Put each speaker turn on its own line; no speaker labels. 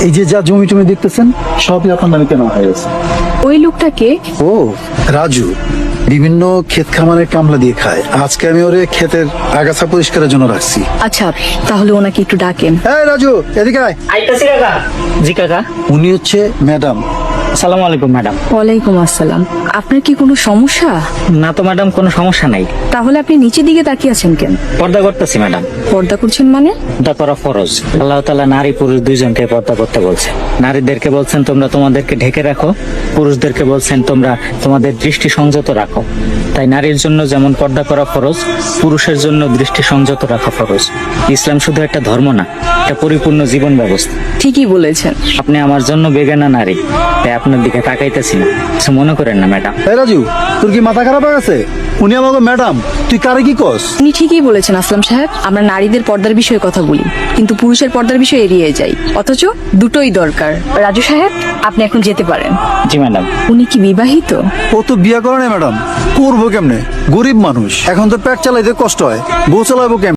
এই যে যা জমি টমি দেখতেছেন সবই আপনার নামে কেনা হয়ে গেছে।
ওই লোকটাকে?
ও রাজু, বিভিন্ন ক্ষেত খামারে কামলা দিয়ে খায়। আজকে আমি ওরে ক্ষেতের আগাছা পরিষ্কারের জন্য রাখছি।
আচ্ছা, তাহলে ওনাকে একটু ডাকেন।
এই রাজু, এদিকে আয়।
আইতাছি কাকা। জি কাকা।
উনি হচ্ছে ম্যাডাম।
আসসালামু আলাইকুম ম্যাডাম।
ওয়ালাইকুম আসসালাম। আপনার কি কোনো সমস্যা?
না তো ম্যাডাম, কোনো সমস্যা নাই।
তাহলে আপনি নিচের দিকে তাকিয়ে আছেন কেন?
পর্দা করতেছি ম্যাডাম।
পর্দা করছেন মানে?
পর্দা করা ফরজ। আল্লাহ তাআলা নারী পুরুষ দুইজনকে পর্দা করতে বলছে। নারীদেরকে বলছেন তোমরা তোমাদেরকে ঢেকে রাখো, পুরুষদেরকে বলছেন তোমরা তোমাদের দৃষ্টি সংযত রাখো। তাই নারীর জন্য যেমন পর্দা করা ফরজ, পুরুষের জন্য দৃষ্টি সংযত রাখা ফরজ। ইসলাম শুধু একটা ধর্ম না, এটা পরিপূর্ণ জীবন ব্যবস্থা।
ঠিকই বলেছেন।
আপনি আমার জন্য বেগানা নারী, তাই আপনার দিকে তাকাইতেছি না, কিছু মনে করেন না ম্যাডাম।
এই রাজু, তোর কি মাথা খারাপ হয়ে গেছে? উনি আমাকে ম্যাডাম, তুই কারে কি কস?
উনি ঠিকই বলেছেন আসলাম সাহেব। আমরা নারীদের পর্দার বিষয়ে কথা বলি, কিন্তু পুরুষের পর্দার বিষয়ে এড়িয়ে যাই। অথচ দুটোই দরকার। রাজু সাহেব, আপনি এখন যেতে পারেন।
জি ম্যাডাম।
উনি কি বিবাহিত?
ও তো বিয়ে করে না ম্যাডাম, করবো কেমনে? গরিব মানুষ, এখন তো পেট চালাইতে কষ্ট হয়, বউ চালাবো কেমনে?